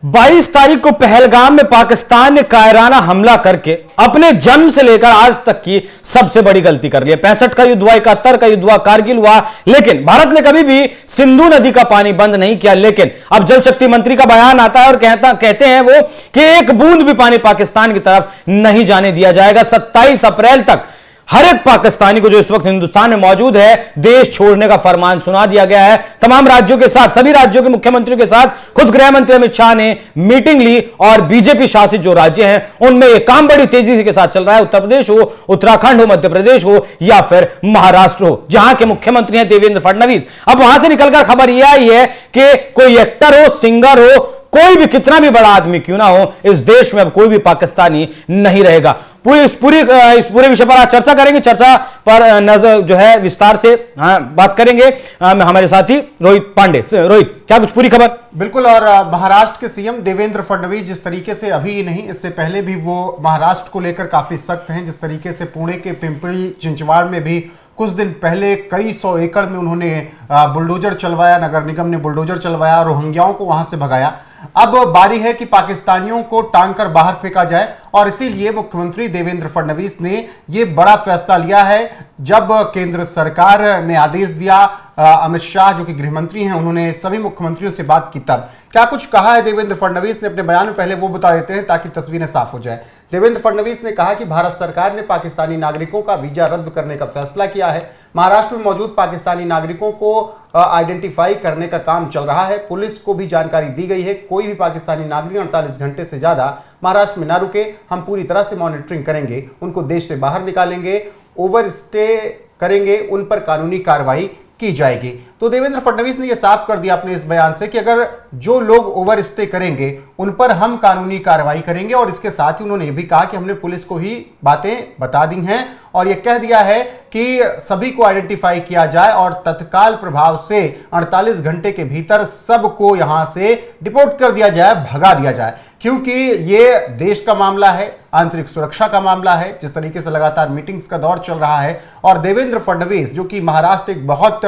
22 तारीख को पहलगाम में पाकिस्तान ने कायराना हमला करके अपने जन्म से लेकर आज तक की सबसे बड़ी गलती कर ली है। 65 का युद्ध हुआ, 71 का युद्ध हुआ, कारगिल हुआ, लेकिन भारत ने कभी भी सिंधु नदी का पानी बंद नहीं किया। लेकिन अब जल शक्ति मंत्री का बयान आता है और कहते हैं वो कि एक बूंद भी पानी पाकिस्तान की तरफ नहीं जाने दिया जाएगा। 27 अप्रैल तक हर एक पाकिस्तानी को जो इस वक्त हिंदुस्तान में मौजूद है देश छोड़ने का फरमान सुना दिया गया है। तमाम राज्यों के साथ, सभी राज्यों के मुख्यमंत्रियों के साथ खुद गृह मंत्री अमित शाह ने मीटिंग ली और बीजेपी शासित जो राज्य हैं उनमें यह काम बड़ी तेजी के साथ चल रहा है। उत्तर प्रदेश हो, उत्तराखंड हो, मध्य प्रदेश हो या फिर महाराष्ट्र हो, जहां के मुख्यमंत्री हैं देवेंद्र फडणवीस। अब वहां से निकलकर खबर यह आई है कि कोई एक्टर हो, सिंगर हो, कोई भी कितना भी बड़ा आदमी क्यों ना हो, इस देश में अब कोई भी पाकिस्तानी नहीं रहेगा। इस पूरे विषय पर आज चर्चा करेंगे। चर्चा पर नजर जो है विस्तार से बात करेंगे हमारे साथी रोहित पांडे। रोहित, क्या कुछ पूरी खबर? बिल्कुल। और महाराष्ट्र के सीएम देवेंद्र फडणवीस जिस तरीके से अभी ही नहीं, इससे पहले भी वो महाराष्ट्र को लेकर काफी सख्त हैं। जिस तरीके से पुणे के पिंपरी चिंचवाड़ में भी कुछ दिन पहले कई 100 एकड़ में उन्होंने बुलडोजर चलवाया, नगर निगम ने बुलडोजर चलवाया, रोहिंग्याओं को वहां से भगाया। अब बारी है कि पाकिस्तानियों को टांग कर बाहर फेंका जाए और इसीलिए मुख्यमंत्री देवेंद्र फडणवीस ने यह बड़ा फैसला लिया है। जब केंद्र सरकार ने आदेश दिया, अमित शाह जो कि गृह मंत्री हैं उन्होंने सभी मुख्यमंत्रियों से बात की, तब क्या कुछ कहा है देवेंद्र फडणवीस ने अपने बयान में, पहले वो बता देते हैं ताकि तस्वीरें साफ हो जाए। देवेंद्र फडणवीस ने कहा कि भारत सरकार ने पाकिस्तानी नागरिकों का वीजा रद्द करने का फैसला किया है। महाराष्ट्र में मौजूद पाकिस्तानी नागरिकों को आइडेंटिफाई करने का काम चल रहा है। पुलिस को भी जानकारी दी गई है। कोई भी पाकिस्तानी नागरिक 48 घंटे से ज्यादा महाराष्ट्र में ना रुके। हम पूरी तरह से मॉनिटरिंग करेंगे, उनको देश से बाहर निकालेंगे, ओवर स्टे करेंगे, उन पर कानूनी कार्रवाई की जाएगी। तो देवेंद्र फडणवीस ने यह साफ कर दिया अपने इस बयान से कि अगर जो लोग ओवर स्टे करेंगे उन पर हम कानूनी कार्रवाई करेंगे। और इसके साथ ही उन्होंने यह भी कहा कि हमने पुलिस को ही बातें बता दी हैं और यह कह दिया है कि सभी को आइडेंटिफाई किया जाए और तत्काल प्रभाव से 48 घंटे के भीतर सबको यहां से डिपोर्ट कर दिया जाए, भगा दिया जाए, क्योंकि यह देश का मामला है, आंतरिक सुरक्षा का मामला है। जिस तरीके से लगातार मीटिंग्स का दौर चल रहा है और देवेंद्र फडणवीस जो कि महाराष्ट्र एक बहुत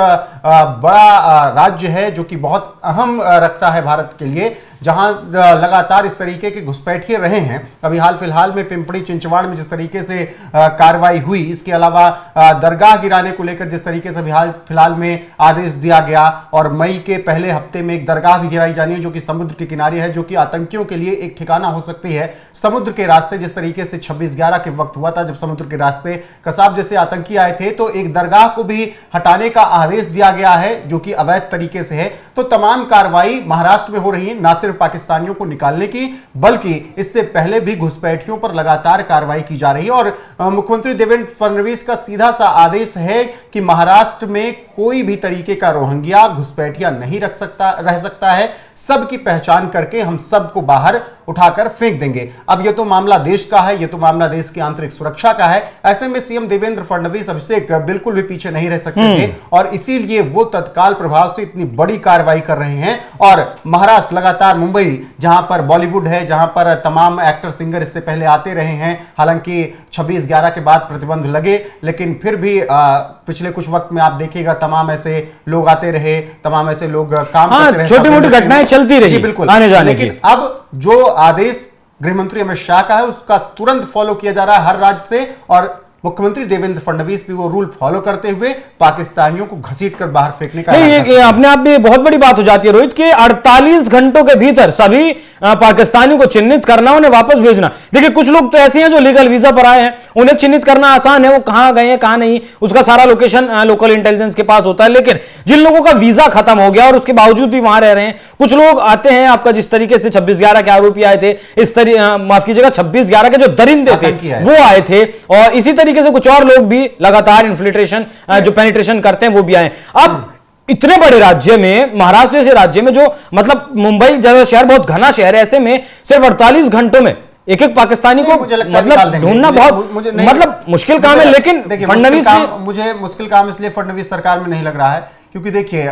बड़ा राज्य है जो कि बहुत अहम रखता है भारत के लिए, जहां लगातार इस तरीके के घुसपैठिए रहे हैं। अभी हाल फिलहाल में पिंपरी चिंचवाड़ में जिस तरीके से कार्रवाई हुई, इसके अलावा दरगाह गिराने को लेकर जिस तरीके से हाल फिलहाल में आदेश दिया गया और मई के पहले हफ्ते में एक दरगाह भी गिराई जानी है जो कि समुद्र के किनारे है, जो कि आतंकियों के लिए एक ठिकाना हो सकती है। समुद्र के रास्ते जिस तरीके से 26/11 के वक्त हुआ था, जब समुद्र के रास्ते कसाब जैसे आतंकी आए थे, तो एक दरगाह को भी हटाने का आदेश दिया गया है जो कि अवैध तरीके से है। तो तमाम कार्रवाई महाराष्ट्र में हो रही है, ना सिर्फ पाकिस्तानियों को निकालने की बल्कि इससे पहले भी घुसपैठियों पर लगातार कार्रवाई की जा रही है। और मुख्यमंत्री देवेंद्र फडणवीस का सीधा सा आदेश है कि महाराष्ट्र में कोई भी तरीके का रोहिंग्या घुसपैठिया नहीं रह सकता है। सबकी पहचान करके हम सबको बाहर उठाकर फेंक देंगे। अब यह तो मामला देश का है, यह तो मामला देश की आंतरिक सुरक्षा का है। ऐसे में सीएम देवेंद्र फडणवीस अभिषेक बिल्कुल भी पीछे नहीं रह सकते थे और इसीलिए वो तत्काल प्रभाव से इतनी बड़ी कार्रवाई कर रहे हैं। और महाराष्ट्र लगातार, मुंबई जहां पर बॉलीवुड है, जहां पर तमाम एक्टर सिंगर इससे पहले आते रहे हैं, हालांकि 26/11 के बाद प्रतिबंध लगे, लेकिन फिर भी पिछले कुछ वक्त में आप देखिएगा तमाम ऐसे लोग आते रहे, तमाम ऐसे लोग काम करते रहे, छोटी मोटी घटनाएं चलती रही बिल्कुल आने जाने लेकिन अब जो आदेश गृह मंत्री अमित शाह का है उसका तुरंत फॉलो किया जा रहा है हर राज्य से। और मुख्यमंत्री देवेंद्र फडणवीस भी वो रूल फॉलो करते हुए पाकिस्तानियों को घसीटकर बाहर फेंकने का ये अपने आप में बहुत बड़ी बात हो जाती है रोहित, के 48 घंटों के भीतर सभी पाकिस्तानियों को चिन्हित करना, उन्हें वापस भेजना। देखिए कुछ लोग तो ऐसे हैं जो लीगल वीजा पर आए हैं, उन्हें चिन्हित करना आसान है, वो कहां गए हैं कहां नहीं, उसका सारा लोकेशन लोकल इंटेलिजेंस के पास होता है। लेकिन जिन लोगों का वीजा खत्म हो गया और उसके बावजूद भी वहां रह रहे हैं, कुछ लोग आते हैं आपका जिस तरीके से 26/11 के आरोपी आए थे, इस माफ कीजिएगा 26/11 के जो दरिंदे थे वो आए थे, और इसी तरीके से कुछ और लोग भी लगातार इन्फिल्ट्रेशन जो पेनिट्रेशन करते हैं वो भी आए। अब इतने बड़े राज्य में, महाराष्ट्र जैसे राज्य में, जो मतलब मुंबई जैसा शहर बहुत घना शहर है, ऐसे में सिर्फ 48 घंटों में एक पाकिस्तानी को मतलब ढूंढना बहुत मतलब मुश्किल काम है। लेकिन फडणवीस, मुझे मुश्किल काम इसलिए फडणवीस सरकार में नहीं लग रहा है क्योंकि देखिए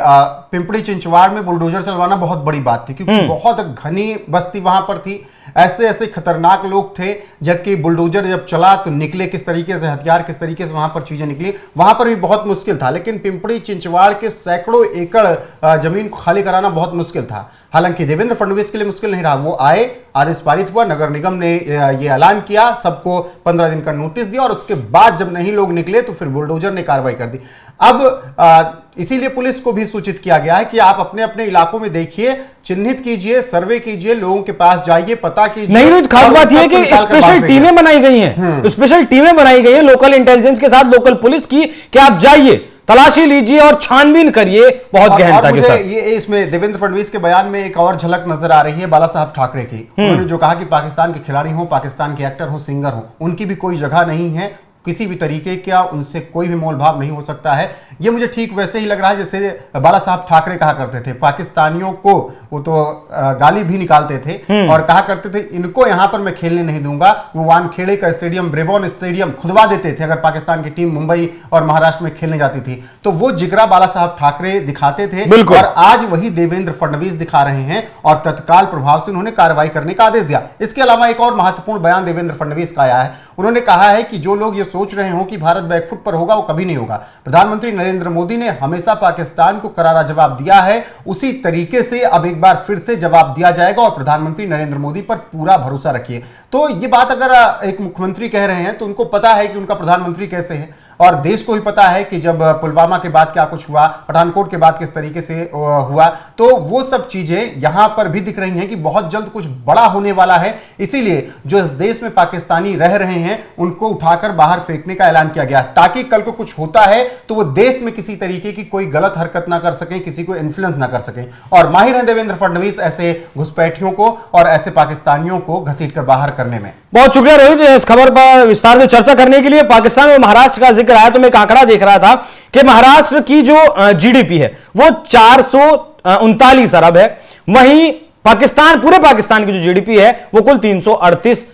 पिंपरी चिंचवाड़ में बुलडोजर चलवाना बहुत बड़ी बात थी, क्योंकि बहुत घनी बस्ती वहां पर थी, ऐसे ऐसे खतरनाक लोग थे, जबकि बुलडोजर जब चला तो निकले किस तरीके से हथियार, किस तरीके से वहां पर चीजें निकली, वहां पर भी बहुत मुश्किल था। लेकिन पिंपरी चिंचवाड़ के सैकड़ों एकड़ जमीन को खाली कराना बहुत मुश्किल था। हालांकि देवेंद्र फडणवीस के लिए मुश्किल नहीं रहा, वो आए, आदेश पारित हुआ, नगर निगम ने ये ऐलान किया, सबको 15 दिन का नोटिस दिया, और उसके बाद जब नहीं लोग निकले तो फिर बुलडोजर ने कार्रवाई कर दी। अब इसीलिए पुलिस को भी सूचित किया गया है कि आप अपने अपने इलाकों में देखिए, चिन्हित कीजिए, सर्वे कीजिए, लोगों के पास जाइए, पता कीजिए। नहीं, खास बात यह है कि स्पेशल टीमें बनाई गई हैं, स्पेशल टीमें बनाई गई हैं लोकल इंटेलिजेंस के साथ, लोकल पुलिस की, कि आप जाइए, तलाशी लीजिए और छानबीन करिए बहुत गहनता के साथ। ये इसमें देवेंद्र फडणवीस के बयान में एक और झलक नजर आ रही है बाला साहब ठाकरे की। उन्होंने जो कहा कि पाकिस्तान के खिलाड़ी हो, पाकिस्तान के एक्टर हो, सिंगर हो, उनकी भी कोई जगह नहीं है, किसी भी तरीके का उनसे कोई भी मोल भाव नहीं हो सकता है। ये मुझे ठीक वैसे ही लग रहा है जैसे बाला साहब ठाकरे कहा करते थे, पाकिस्तानियों को वो तो गाली भी निकालते थे और कहा करते थे इनको यहां पर मैं खेलने नहीं दूंगा। वो वानखेड़े का स्टेडियम, ब्रेबॉर्न स्टेडियम खुदवा देते थे अगर पाकिस्तान की टीम मुंबई और महाराष्ट्र में खेलने जाती थी। तो वो जिगरा बाला साहब ठाकरे दिखाते थे, और आज वही देवेंद्र फडणवीस दिखा रहे हैं, और तत्काल प्रभाव से उन्होंने कार्रवाई करने का आदेश दिया। इसके अलावा एक और महत्वपूर्ण बयान देवेंद्र फडणवीस का आया है। उन्होंने कहा है कि जो लोग ये सोच रहे हो कि भारत बैकफुट पर होगा, वो कभी नहीं होगा। प्रधानमंत्री नरेंद्र मोदी ने हमेशा पाकिस्तान को करारा जवाब दिया है, उसी तरीके से अब एक बार फिर से जवाब दिया जाएगा, और प्रधानमंत्री नरेंद्र मोदी पर पूरा भरोसा रखिए। तो ये बात अगर एक मुख्यमंत्री कह रहे हैं तो उनको पता है कि उनका प्रधानमंत्री कैसे है, और देश को भी पता है कि जब पुलवामा के बाद क्या कुछ हुआ, पठानकोट के बाद किस तरीके से हुआ, तो वो सब चीजें यहां पर भी दिख रही हैं कि बहुत जल्द कुछ बड़ा होने वाला है। इसीलिए जो इस देश में पाकिस्तानी रह रहे हैं उनको उठाकर बाहर फेंकने का ऐलान किया गया, ताकि कल को कुछ होता है तो वो देश में किसी तरीके की कोई गलत हरकत ना कर सके, किसी को इन्फ्लुएंस ना कर सके। और माहिर हैं देवेंद्र फडणवीस ऐसे घुसपैठियों को और ऐसे पाकिस्तानियों को घसीट कर बाहर करने में। बहुत शुक्रिया रोहित, इस खबर पर विस्तार से चर्चा करने के लिए। पाकिस्तान और महाराष्ट्र का जिक्र आया तो मैं एक आंकड़ा देख रहा था कि महाराष्ट्र की जो जीडीपी है वो 439 अरब है, वहीं पाकिस्तान, पूरे पाकिस्तान की जो जीडीपी है वो कुल 338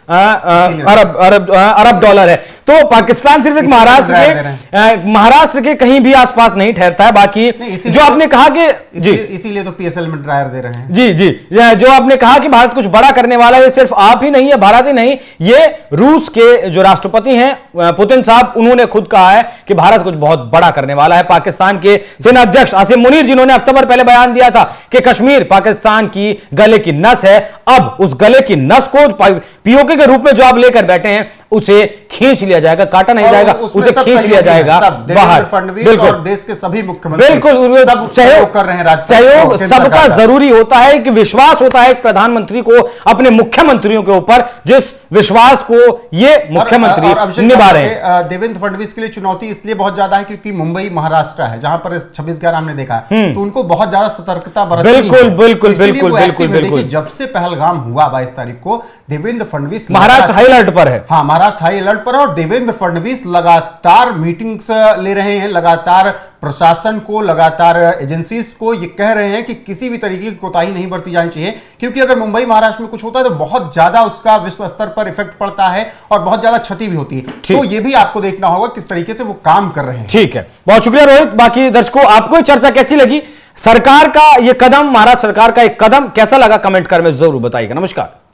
अरब डॉलर है। तो पाकिस्तान सिर्फ एक महाराष्ट्र के कहीं भी आसपास नहीं ठहरता है। बाकी जो आपने कहा कि इसीलिए तो पीएसएल में ड्रायर दे रहे हैं। जी जी, जो आपने कहा कि भारत कुछ बड़ा करने वाला है, ये सिर्फ आप ही नहीं है, भारत ही नहीं, ये रूस के जो राष्ट्रपति हैं पुतिन साहब, उन्होंने खुद कहा है कि भारत कुछ बहुत बड़ा करने वाला है। पाकिस्तान के सेना अध्यक्ष आसिम मुनीर, जिन्होंने हफ्ते भर पहले बयान दिया था कि कश्मीर पाकिस्तान की गले की नस है, अब उस गले की नस को पीओके के रूप में जो आप लेकर बैठे हैं उसे खींच लिया जाएगा, काटा नहीं जाएगा, उसे खींच लिया जाएगा बाहर। फडणवीस और देश के सभी मुख्यमंत्री बिल्कुल सब सहयोग कर रहे हैं। सहयोग सबका जरूरी होता है, कि विश्वास होता है प्रधानमंत्री को अपने मुख्यमंत्रियों के ऊपर, जिस विश्वास को ये मुख्यमंत्री निभा रहे हैं। देवेंद्र फडणवीस के लिए चुनौती इसलिए बहुत ज्यादा है क्योंकि मुंबई महाराष्ट्र है, जहां पर 26/11 हमने देखा, तो उनको बहुत ज्यादा सतर्कता बरतनी है। बिल्कुल बिल्कुल बिल्कुल बिल्कुल बिल्कुल। जब से पहलगाम हुआ 22 तारीख को, देवेंद्र फडणवीस महाराष्ट्र हाई अलर्ट पर है। हाँ, महाराष्ट्र हाई अलर्ट पर है, और देवेंद्र फडणवीस लगातार मीटिंग्स ले रहे हैं, लगातार प्रशासन को, लगातार एजेंसीज को ये कह रहे हैं कि किसी भी तरीके की कोताही नहीं बरती जानी चाहिए, क्योंकि अगर मुंबई महाराष्ट्र में कुछ होता है तो बहुत ज्यादा उसका विश्व स्तर पर इफेक्ट पड़ता है और बहुत ज्यादा क्षति भी होती है। तो ये भी आपको देखना होगा किस तरीके से वो काम कर रहे हैं। ठीक है, बहुत शुक्रिया रोहित। बाकी दर्शकों, आपको चर्चा कैसी लगी, सरकार का ये कदम, महाराष्ट्र सरकार का एक कदम कैसा लगा, कमेंट कर में जरूर बताइएगा। नमस्कार।